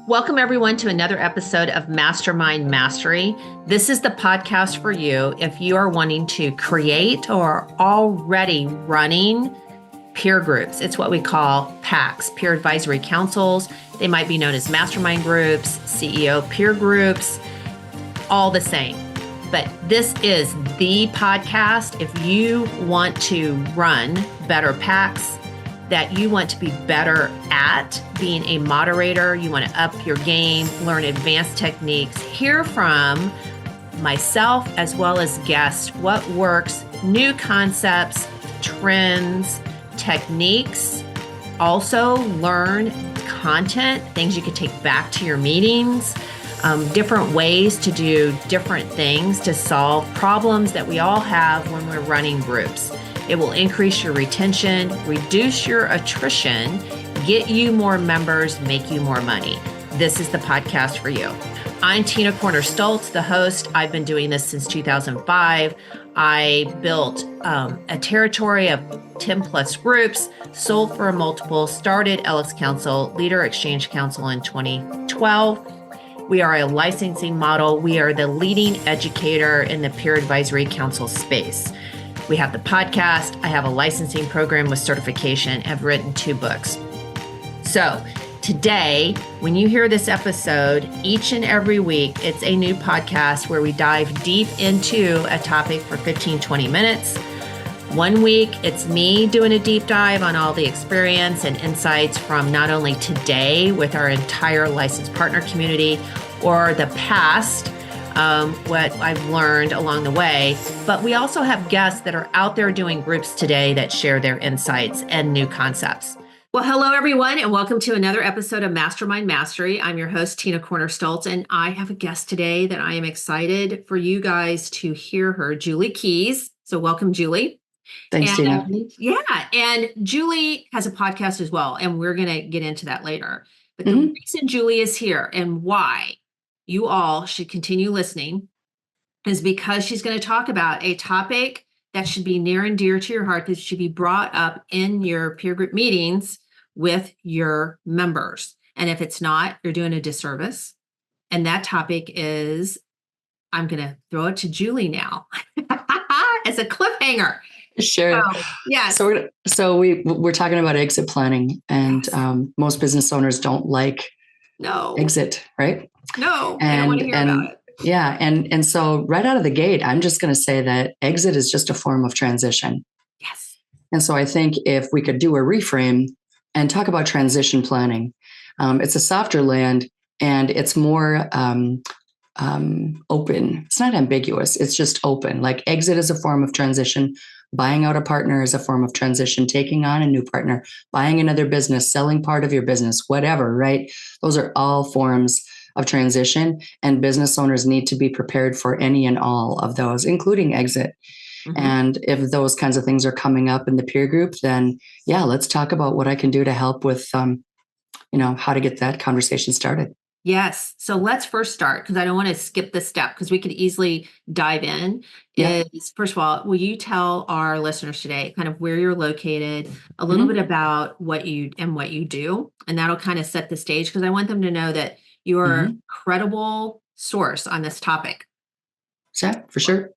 Welcome, everyone, to another episode of Mastermind Mastery. This is the podcast for you if you are wanting to create or already running peer groups. It's what we call PACs, peer advisory councils. They might be known as mastermind groups, CEO peer groups, all the same. But this is the podcast if you want to run better PACs, that you want to be better at being a moderator, you want to up your game, learn advanced techniques, hear from myself as well as guests, what works, new concepts, trends, techniques. Also learn content, things you can take back to your meetings, different ways to do different things to solve problems that we all have when we're running groups. It will increase your retention, reduce your attrition, get you more members, make you more money. This is the podcast for you. I'm Corner Stolz, the host. I've been doing this since 2005. I built a territory of 10 plus groups, sold for a multiple, started LX Council, Leader Exchange Council in 2012. We are a licensing model. We are the leading educator in the peer advisory council space. We have the podcast. I have a licensing program with certification. I've written 2 books. So today, when you hear this episode, each and every week, it's a new podcast where we dive deep into a topic for 15, 20 minutes. One week, it's me doing a deep dive on all the experience and insights from not only today with our entire licensed partner community or the past, what I've learned along the way, but we also have guests that are out there doing groups today that share their insights and new concepts. Well, hello, everyone, and welcome to another episode of Mastermind Mastery. I'm your host, Corner Stolz, and I have a guest today that I am excited for you guys to hear her, Julie Keys. So welcome, Julie. Thanks, Tina. Yeah, and Julie has a podcast as well, and we're going to get into that later. But the reason Julie is here and why you all should continue listening is because she's going to talk about a topic that should be near and dear to your heart, that should be brought up in your peer group meetings with your members. And if it's not, you're doing a disservice. And that topic is, I'm going to throw it to Julie now as a cliffhanger. Sure. Yeah. So we're talking about exit planning, and most business owners don't like exit, right? No, I don't want to hear about it. Yeah. And so right out of the gate, I'm just going to say that exit is just a form of transition. Yes. And so I think if we could do a reframe and talk about transition planning, it's a softer land and it's more open. It's not ambiguous. It's just open. Like exit is a form of transition. Buying out a partner is a form of transition, taking on a new partner, buying another business, selling part of your business, whatever, right? Those are all forms of transition, and business owners need to be prepared for any and all of those, including exit. And if those kinds of things are coming up in the peer group, then let's talk about what I can do to help with, how to get that conversation started. Yes. So let's first start, because I don't want to skip this step because we could easily dive in. First of all, will you tell our listeners today kind of where you're located, a little bit about what you do, and that'll kind of set the stage, because I want them to know that you're a credible source on this topic. Yeah, for sure.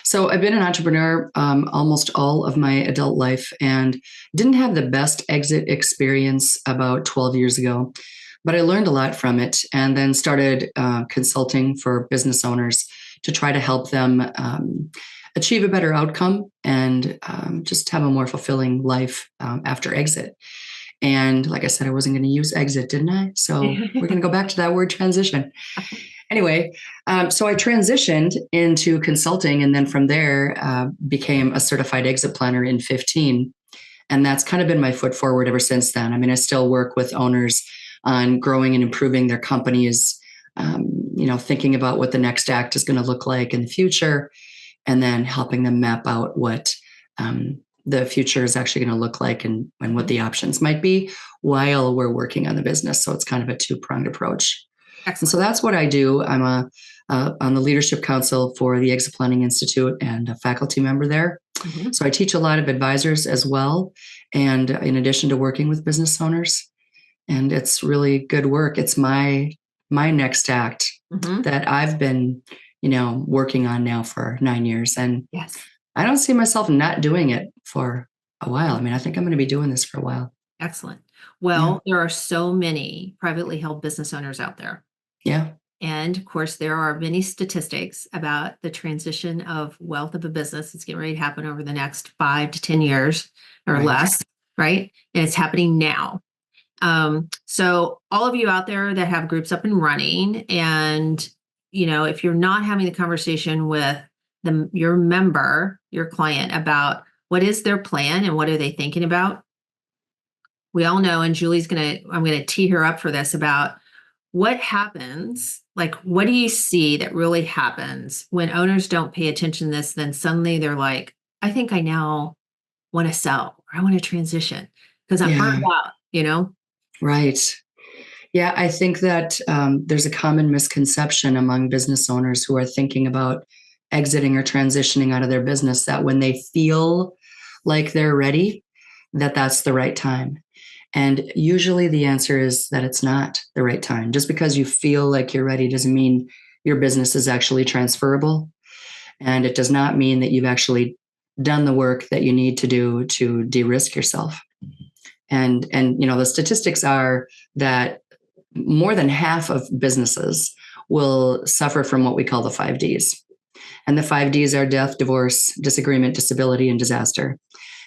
So I've been an entrepreneur almost all of my adult life and didn't have the best exit experience about 12 years ago. But I learned a lot from it, and then started consulting for business owners to try to help them achieve a better outcome and just have a more fulfilling life after exit. And like I said, I wasn't going to use exit, didn't I? So we're going to go back to that word transition. Anyway, so I transitioned into consulting, and then from there became a certified exit planner in 2015. And that's kind of been my foot forward ever since then. I mean, I still work with owners on growing and improving their companies, thinking about what the next act is going to look like in the future, and then helping them map out what the future is actually going to look like and what the options might be while we're working on the business. So it's kind of a 2-pronged approach. Excellent. And so that's what I do. I'm on the leadership council for the Exit Planning Institute and a faculty member there. So I teach a lot of advisors as well. And in addition to working with business owners, And it's really good work. It's my next act that I've been, working on now for 9 years. And Yes. I don't see myself not doing it for a while. I mean, I think I'm going to be doing this for a while. Excellent. Well, there are so many privately held business owners out there. Yeah. And of course, there are many statistics about the transition of wealth of a business. It's getting ready to happen over the next 5 to 10 years or less, right? And it's happening now. So all of you out there that have groups up and running, and if you're not having the conversation with your member, your client, about what is their plan and what are they thinking about, we all know, and I'm gonna tee her up for this, about what happens. Like, what do you see that really happens when owners don't pay attention to this? Then suddenly they're like, I think I now want to sell, or I want to transition because I'm burned out. Right. Yeah, I think that there's a common misconception among business owners who are thinking about exiting or transitioning out of their business, that when they feel like they're ready, that's the right time. And usually the answer is that it's not the right time. Just because you feel like you're ready doesn't mean your business is actually transferable. And it does not mean that you've actually done the work that you need to do to de-risk yourself. And the statistics are that more than half of businesses will suffer from what we call the 5 Ds. And the 5 Ds are death, divorce, disagreement, disability, and disaster.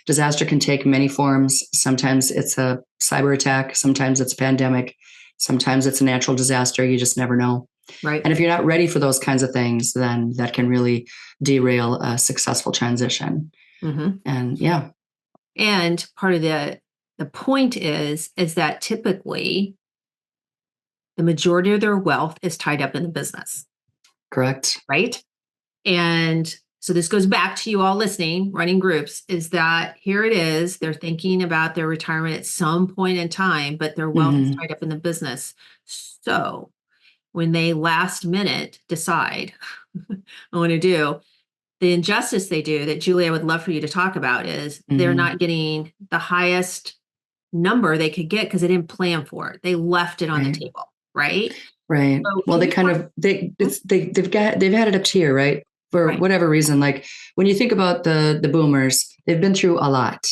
Disaster can take many forms. Sometimes it's a cyber attack. Sometimes it's a pandemic. Sometimes it's a natural disaster. You just never know. Right. And if you're not ready for those kinds of things, then that can really derail a successful transition. And yeah. And part of the point is that typically the majority of their wealth is tied up in the business. Correct. Right. And so this goes back to you all listening, running groups, is that here it is. They're thinking about their retirement at some point in time, but their wealth is tied up in the business. So when they last minute decide, I want to do, the injustice they do, that Julie, I would love for you to talk about, is they're not getting the highest number they could get because they didn't plan for it. They left it on the table. Right. Right. So well, they've had it up to here, right? For whatever reason. Like when you think about the boomers, they've been through a lot.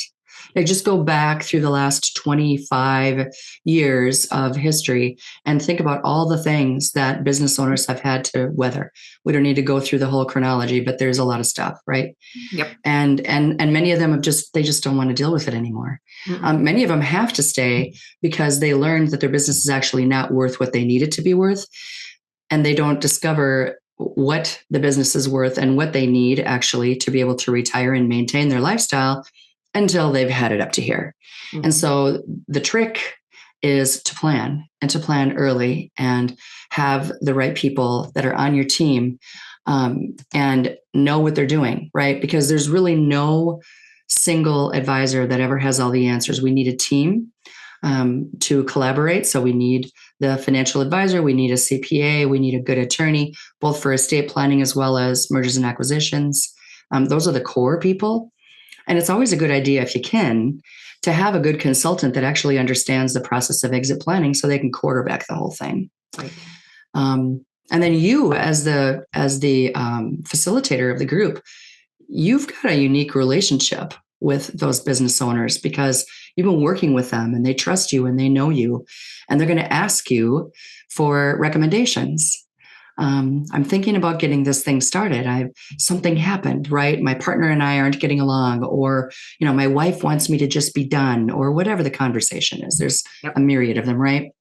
Like just go back through the last 25 years of history and think about all the things that business owners have had to weather. We don't need to go through the whole chronology, but there's a lot of stuff, right? Yep. And many of them have just don't want to deal with it anymore. Many of them have to stay because they learned that their business is actually not worth what they need it to be worth. And they don't discover what the business is worth and what they need actually to be able to retire and maintain their lifestyle until they've had it up to here. And so the trick is to plan, and to plan early, and have the right people that are on your team and know what they're doing, right? Because there's really no single advisor that ever has all the answers. We need a team to collaborate. So we need the financial advisor, we need a CPA, we need a good attorney, both for estate planning as well as mergers and acquisitions. Those are the core people. And it's always a good idea, if you can, to have a good consultant that actually understands the process of exit planning so they can quarterback the whole thing. Right. And then you, as the facilitator of the group, you've got a unique relationship with those business owners because you've been working with them and they trust you and they know you, and they're going to ask you for recommendations. I'm thinking about getting this thing started. Something happened, right? My partner and I aren't getting along, or, my wife wants me to just be done, or whatever the conversation is. There's a myriad of them, right?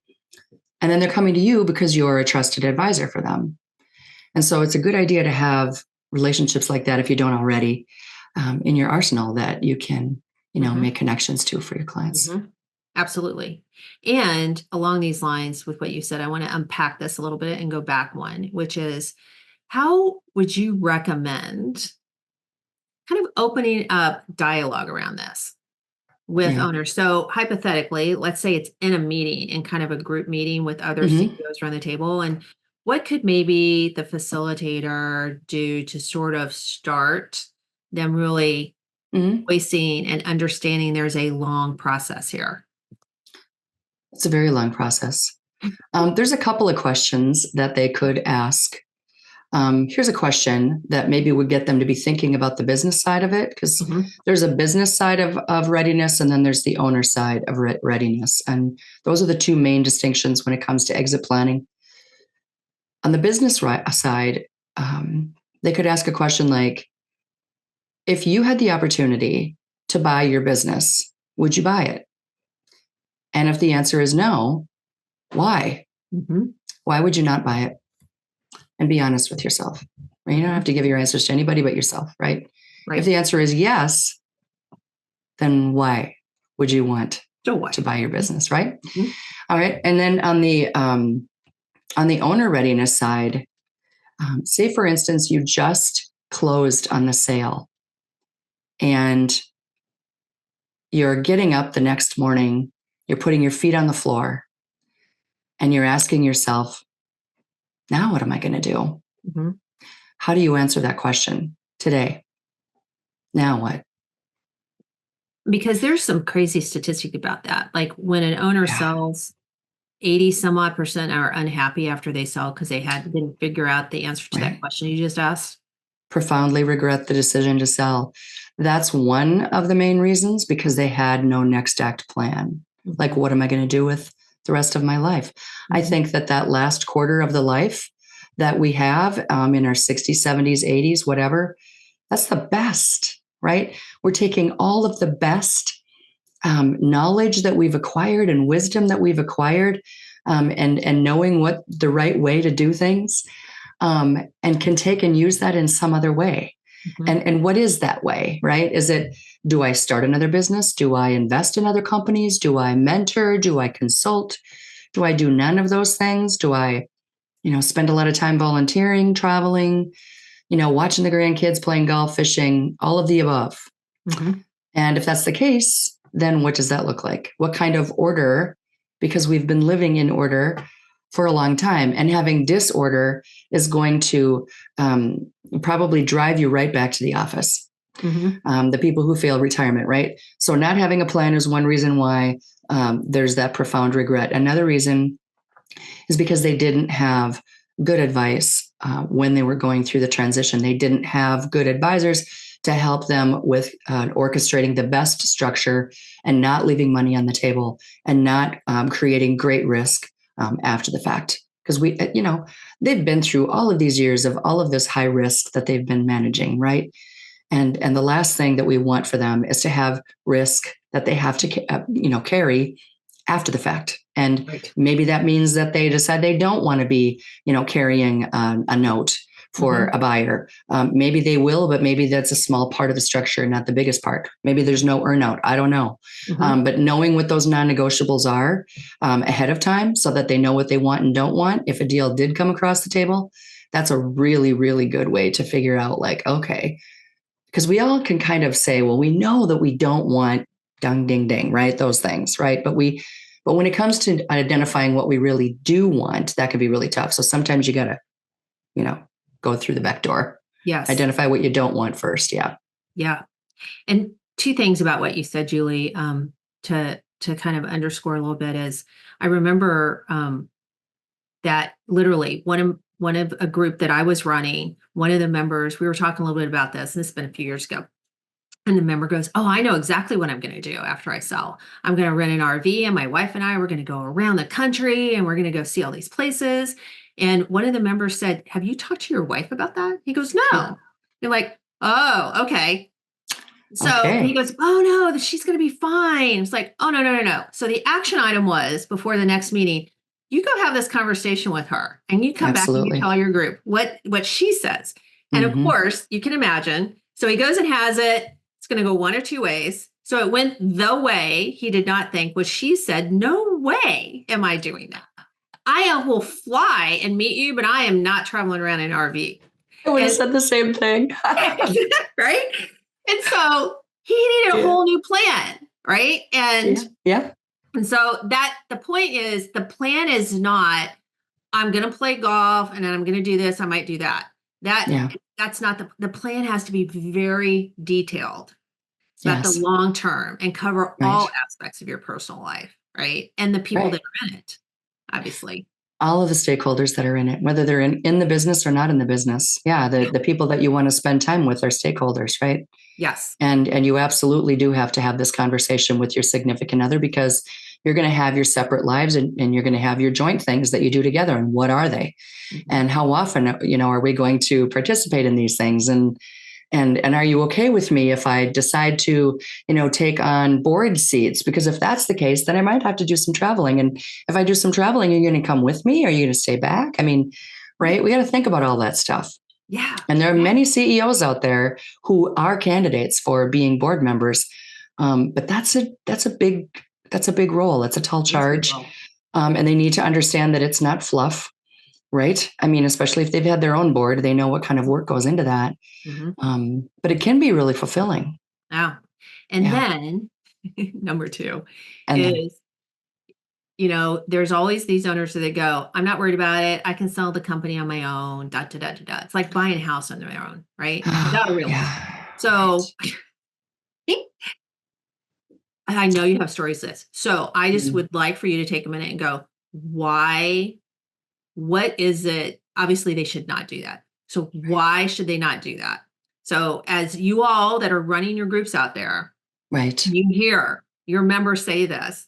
And then they're coming to you because you're a trusted advisor for them. And so it's a good idea to have relationships like that, if you don't already, in your arsenal, that you can, make connections to for your clients. Absolutely. And along these lines with what you said, I want to unpack this a little bit and go back one, which is, how would you recommend kind of opening up dialogue around this with owners? So hypothetically, let's say it's in a meeting, in kind of a group meeting with other CEOs around the table. And what could maybe the facilitator do to sort of start them really voicing and understanding there's a long process here? It's a very long process. There's a couple of questions that they could ask. Here's a question that maybe would get them to be thinking about the business side of it, because there's a business side of readiness, and then there's the owner side of readiness. And those are the two main distinctions when it comes to exit planning. On the business side, they could ask a question like, if you had the opportunity to buy your business, would you buy it? And if the answer is no, why? Why would you not buy it? And be honest with yourself. Right? You don't have to give your answers to anybody but yourself, right? If the answer is yes, then why would you want to buy your business, right? All right. And then on the owner readiness side, say for instance, you just closed on the sale and you're getting up the next morning, you're putting your feet on the floor and you're asking yourself, now what am I going to do? How do you answer that question today? Now what? Because there's some crazy statistic about that. Like when an owner sells, 80 some odd % are unhappy after they sell because they didn't figure out the answer to that question you just asked. Profoundly regret the decision to sell. That's one of the main reasons, because they had no next act plan. Like, what am I going to do with the rest of my life? I think that last quarter of the life that we have in our 60s, 70s, 80s, whatever, that's the best, right? We're taking all of the best knowledge that we've acquired and wisdom that we've acquired, and knowing what the right way to do things, and can take and use that in some other way. And what is that way, right? Is it, do I start another business? Do I invest in other companies? Do I mentor? Do I consult? Do I do none of those things? Do I, spend a lot of time volunteering, traveling, watching the grandkids, playing golf, fishing, all of the above? And if that's the case, then what does that look like? What kind of order? Because we've been living in order for a long time, and having disorder is going to probably drive you right back to the office. The people who fail retirement, right? So not having a plan is one reason why there's that profound regret. Another reason is because they didn't have good advice when they were going through the transition. They didn't have good advisors to help them with orchestrating the best structure and not leaving money on the table and not creating great risk after the fact. Because they've been through all of these years of all of this high risk that they've been managing, right? And the last thing that we want for them is to have risk that they have to carry after the fact. And maybe that means that they decide they don't want to be carrying a note for a buyer. Maybe they will, but maybe that's a small part of the structure, not the biggest part. Maybe there's no earnout. I don't know. But knowing what those non-negotiables are ahead of time, so that they know what they want and don't want, if a deal did come across the table, that's a really, really good way to figure out, like, okay, because we all can kind of say, well, we know that we don't want dung, ding, ding, right? Those things, right? But when it comes to identifying what we really do want, that can be really tough. So sometimes you got to, go through the back door. Yes. Identify what you don't want first. Yeah. Yeah. And two things about what you said, Julie, to kind of underscore a little bit is, I remember that literally one of a group that I was running, one of the members, we were talking a little bit about this, and this has been a few years ago. And the member goes, oh, I know exactly what I'm going to do after I sell. I'm going to rent an RV, and my wife and I, we're going to go around the country, and we're going to go see all these places. And one of the members said, have you talked to your wife about that? He goes, no. They're like, oh, okay. So he goes, oh, no, she's going to be fine. It's like, oh, no. So the action item was, before the next meeting, you go have this conversation with her, and you come back and you tell your group what she says. And of course, you can imagine. So he goes and has it. It's going to go one or two ways. So it went the way he did not think, was she said, no way am I doing that. I will fly and meet you, but I am not traveling around in an RV. I would have said the same thing. Right? And so he needed a whole new plan, right? And and so the point is, the plan is not, I'm going to play golf and then I'm going to do this, I might do that. That's not the plan. Has to be very detailed. It's about the long term and cover all aspects of your personal life, right? And the people Right. that are in it, obviously. All of the stakeholders that are in it, whether they're in the business or not in the business. Yeah. The people that you want to spend time with are stakeholders, right? Yes. And you absolutely do have to have this conversation with your significant other, because you're going to have your separate lives, and you're going to have your joint things that you do together. And what are they? Mm-hmm. And how often, are we going to participate in these things? And are you okay with me if I decide to, take on board seats? Because if that's the case, then I might have to do some traveling. And if I do some traveling, are you going to come with me? Or are you going to stay back? I mean, right? We got to think about all that stuff. Yeah. And there are many CEOs out there who are candidates for being board members. But that's a big role. It's a tall charge. And they need to understand that it's not fluff, right? I mean, especially if they've had their own board, they know what kind of work goes into that. Mm-hmm. But it can be really fulfilling. Yeah. And then number 2 is, there's always these owners that go, I'm not worried about it. I can sell the company on my own. Da, da, da, da, da. It's like buying a house on their own, right? Without a realtor. So I know you have stories to this. So I just would like for you to take a minute and go, why? What is it? Obviously, they should not do that. So why should they not do that? So as you all that are running your groups out there, right, you hear your members say this.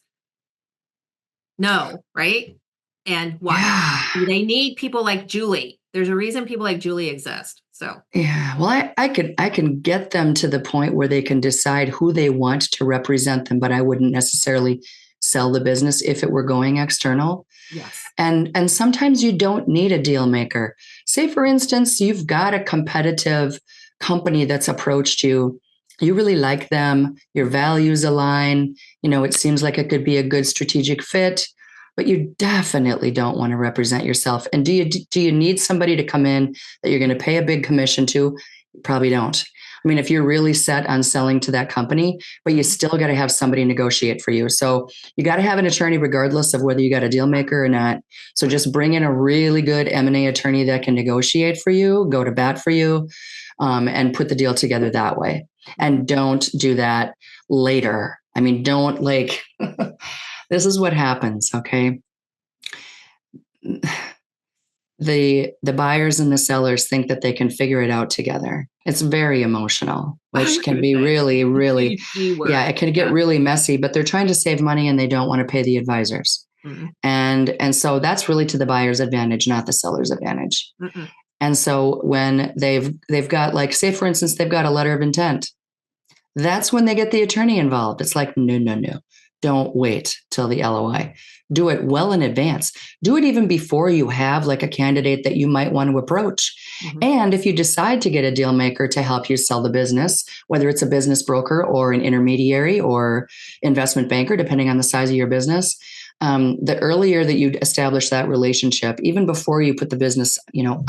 No, right? And why? Yeah. They need people like Julie. There's a reason people like Julie exist. So yeah, well, I can get them to the point where they can decide who they want to represent them, but I wouldn't necessarily sell the business if it were going external. yes. And sometimes you don't need a deal maker. Say, for instance, you've got a competitive company that's approached you. You really like them. Your values align. It seems like it could be a good strategic fit, but you definitely don't want to represent yourself. And do you need somebody to come in that you're going to pay a big commission to? You probably don't. I mean, if you're really set on selling to that company, but you still got to have somebody negotiate for you. So you got to have an attorney regardless of whether you got a deal maker or not. So just bring in a really good M&A attorney that can negotiate for you, go to bat for you, and put the deal together that way. And don't do that later. I mean, don't this is what happens. Okay. The buyers and the sellers think that they can figure it out together. It's very emotional, which can be really, really, it can get really messy, but they're trying to save money and they don't want to pay the advisors. Mm-hmm. And so that's really to the buyer's advantage, not the seller's advantage. Mm-mm. And so when they've got, say, for instance, they've got a letter of intent, that's when they get the attorney involved. It's like, no. Don't wait till the LOI. Do it well in advance. Do it even before you have a candidate that you might want to approach. Mm-hmm. And if you decide to get a deal maker to help you sell the business, whether it's a business broker or an intermediary or investment banker, depending on the size of your business, the earlier that you establish that relationship, even before you put the business,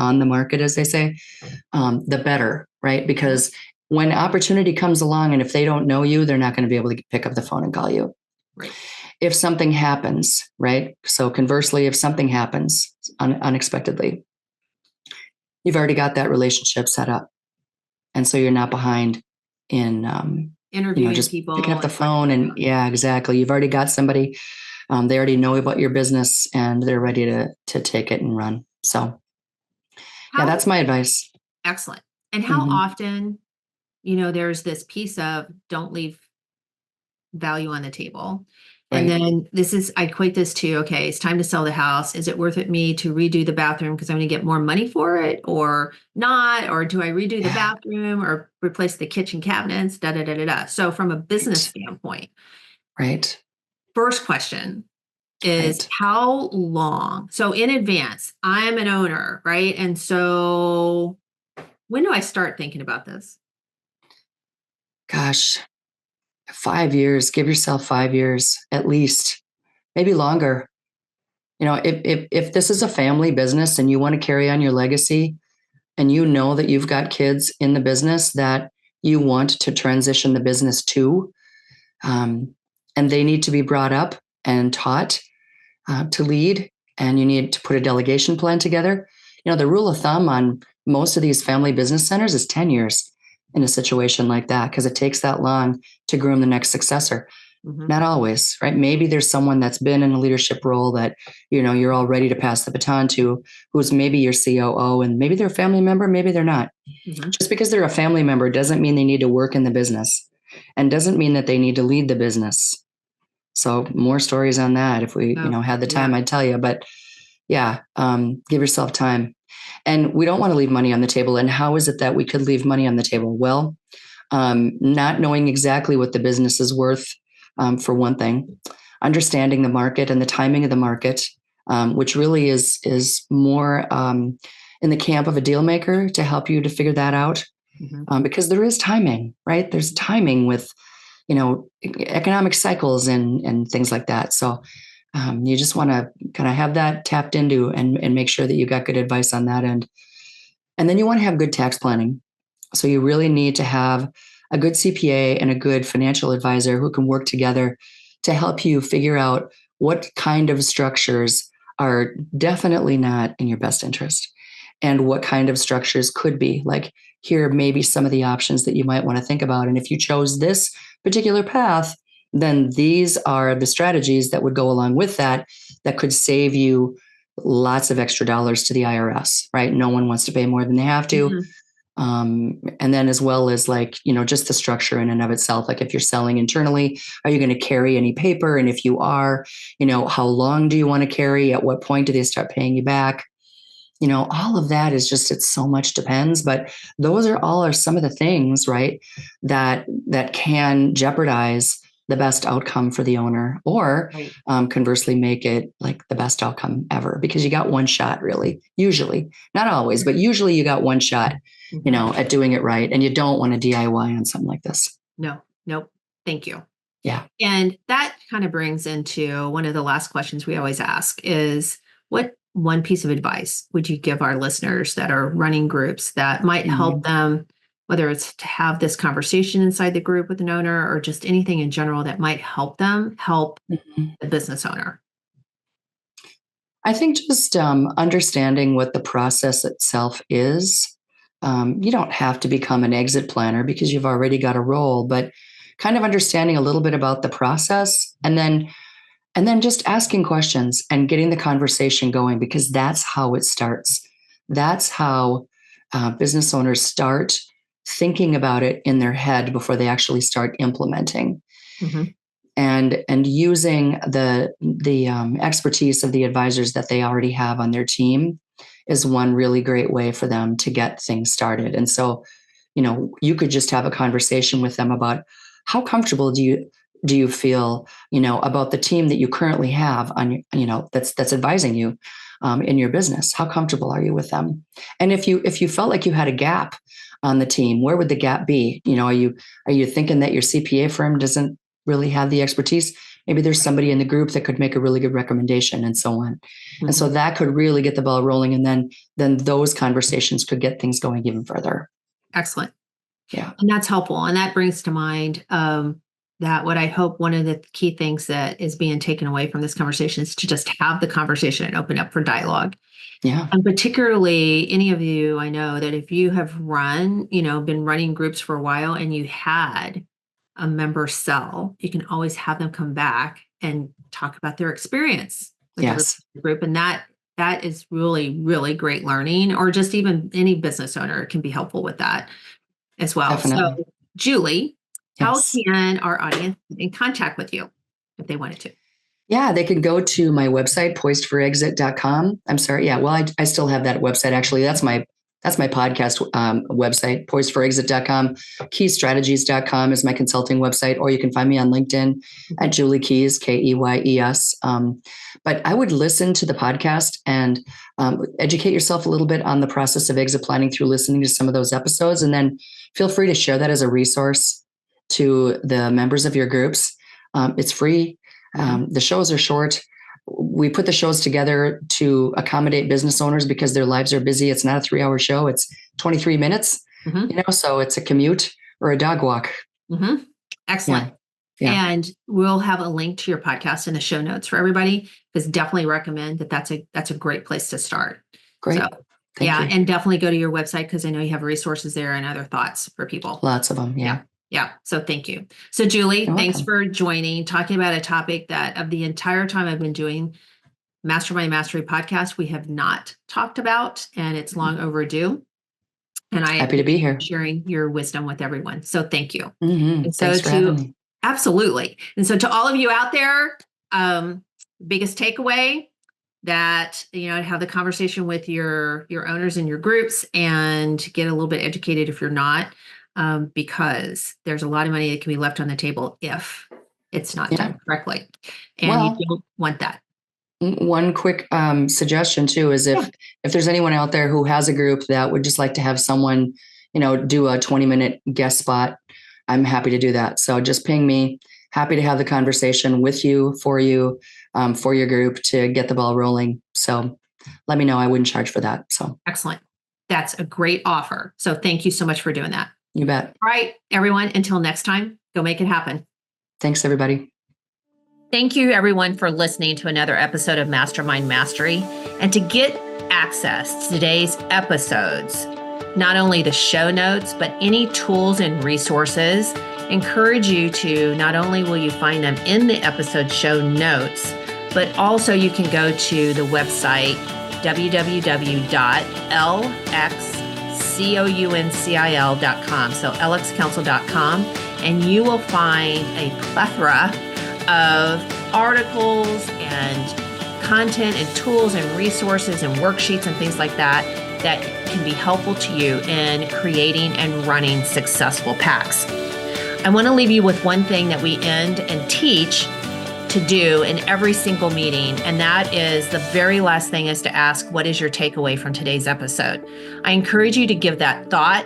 on the market, as they say, the better, right? Because when opportunity comes along, and if they don't know you, they're not going to be able to pick up the phone and call you. Right. If something happens, right? So conversely, if something happens unexpectedly, you've already got that relationship set up. And so you're not behind in interviewing just people, picking up the phone. And yeah, exactly. You've already got somebody, they already know about your business and they're ready to take it and run. So that's my advice. Excellent. And how often, there's this piece of don't leave value on the table. And then I equate this to, okay, it's time to sell the house. Is it worth it me to redo the bathroom because I'm going to get more money for it or not? Or do I redo the bathroom or replace the kitchen cabinets? Da, da, da, da, da. So from a business standpoint, first question is how long? So in advance, I'm an owner, right? And so when do I start thinking about this? Gosh, 5 years. Give yourself 5 years at least, maybe longer. If this is a family business and you want to carry on your legacy, and that you've got kids in the business that you want to transition the business to, and they need to be brought up and taught to lead, and you need to put a delegation plan together. The rule of thumb on most of these family business centers is 10 years in a situation like that, because it takes that long to groom the next successor. Not always, right? Maybe there's someone that's been in a leadership role that, you're all ready to pass the baton to, who's maybe your COO, and maybe they're a family member, maybe they're not. Just because they're a family member doesn't mean they need to work in the business, and doesn't mean that they need to lead the business. So more stories on that. If we, had the time, I'd tell you, but give yourself time. And we don't want to leave money on the table. And how is it that we could leave money on the table? Well, not knowing exactly what the business is worth, for one thing, understanding the market and the timing of the market, which really is more in the camp of a deal maker to help you to figure that out, because there is timing, right? There's timing with, economic cycles and things like that. So you just want to kind of have that tapped into and make sure that you got good advice on that end. And then you want to have good tax planning. So you really need to have a good CPA and a good financial advisor who can work together to help you figure out what kind of structures are definitely not in your best interest and what kind of structures could be. Like, here may be some of the options that you might want to think about. And if you chose this particular path, then these are the strategies that would go along with that could save you lots of extra dollars to the IRS, right? No one wants to pay more than they have to. And then as well as just the structure in and of itself, like if you're selling internally, are you going to carry any paper? And if you are, how long do you want to carry? At what point do they start paying you back? All of that is just, it's so much depends, but those are some of the things, right, that can jeopardize the best outcome for the owner, or conversely make it like the best outcome ever, because you got one shot, really, usually, not always, but usually you got one shot, at doing it right. And you don't want to DIY on something like this. No, nope. Thank you. Yeah. And that kind of brings into one of the last questions we always ask is, what one piece of advice would you give our listeners that are running groups that might help them, whether it's to have this conversation inside the group with an owner or just anything in general that might help them help the business owner? I think just understanding what the process itself is. You don't have to become an exit planner because you've already got a role, but kind of understanding a little bit about the process, and then just asking questions and getting the conversation going, because that's how it starts. That's how business owners start thinking about it in their head before they actually start implementing. And using the expertise of the advisors that they already have on their team is one really great way for them to get things started. And so, you could just have a conversation with them about how comfortable do you feel, about the team that you currently have on, that's advising you in your business. How comfortable are you with them? And if you felt like you had a gap on the team, where would the gap be? Are you thinking that your CPA firm doesn't really have the expertise? Maybe there's somebody in the group that could make a really good recommendation, and so on. And so that could really get the ball rolling. And then those conversations could get things going even further. Excellent. Yeah. And that's helpful. And that brings to mind that what I hope one of the key things that is being taken away from this conversation is to just have the conversation and open up for dialogue. Yeah. And particularly any of you, I know that if you have been running groups for a while and you had a member sell, you can always have them come back and talk about their experience with the group. And that is really, really great learning, or just even any business owner can be helpful with that as well. Definitely. So, Julie, how can our audience get in contact with you if they wanted to? Yeah, they can go to my website, poisedforexit.com. I'm sorry. Yeah, well, I still have that website. Actually, that's my podcast website, poisedforexit.com. Keystrategies.com is my consulting website, or you can find me on LinkedIn at Julie Keyes, Keyes. But I would listen to the podcast and educate yourself a little bit on the process of exit planning through listening to some of those episodes. And then feel free to share that as a resource to the members of your groups. It's free. The shows are short. We put the shows together to accommodate business owners because their lives are busy. It's not a 3-hour show. It's 23 minutes, so it's a commute or a dog walk. Excellent. Yeah. And we'll have a link to your podcast in the show notes for everybody, because definitely recommend that's a great place to start. Great. So, Thank you. And definitely go to your website, because I know you have resources there and other thoughts for people. Lots of them. Yeah. Yeah. So thank you. So Julie, You're thanks welcome. for joining, talking about a topic that of the entire time I've been doing Mastermind Mastery podcast, we have not talked about, and it's long overdue. And I Happy to be here. sharing your wisdom with everyone. So thank you. Mm-hmm. And so Thanks for having me. absolutely. And so to all of you out there, biggest takeaway that, have the conversation with your owners and your groups and get a little bit educated if you're not, because there's a lot of money that can be left on the table if it's not done correctly. And you don't want that. One quick suggestion too is if there's anyone out there who has a group that would just like to have someone, do a 20-minute guest spot, I'm happy to do that. So just ping me. Happy to have the conversation with you, for your group to get the ball rolling. So let me know. I wouldn't charge for that. So excellent. That's a great offer. So thank you so much for doing that. You bet. All right, everyone. Until next time, go make it happen. Thanks, everybody. Thank you, everyone, for listening to another episode of Mastermind Mastery. And to get access to today's episodes, not only the show notes, but any tools and resources, encourage you to not only will you find them in the episode show notes, but also you can go to the website www.lxcouncil.com. So lxcouncil.com, and you will find a plethora of articles and content and tools and resources and worksheets and things like that that can be helpful to you in creating and running successful packs. I want to leave you with one thing that we end and teach to do in every single meeting, and that is the very last thing is to ask, what is your takeaway from today's episode? I encourage you to give that thought.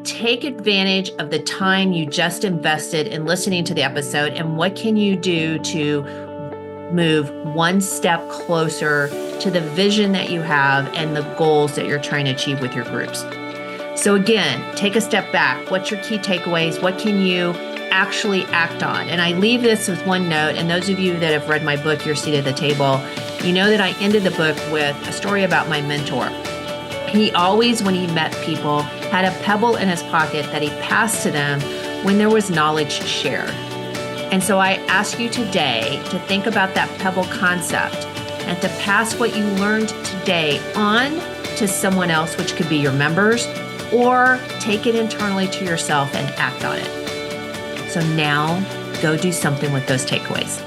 Take advantage of the time you just invested in listening to the episode, and what can you do to move one step closer to the vision that you have and the goals that you're trying to achieve with your groups. So again, take a step back. What's your key takeaways? What can you actually act on? And I leave this with one note, and those of you that have read my book, Your Seat at the Table, you know that I ended the book with a story about my mentor. He always, when he met people, had a pebble in his pocket that he passed to them when there was knowledge shared. And so I ask you today to think about that pebble concept and to pass what you learned today on to someone else, which could be your members, or take it internally to yourself and act on it. So now go do something with those takeaways.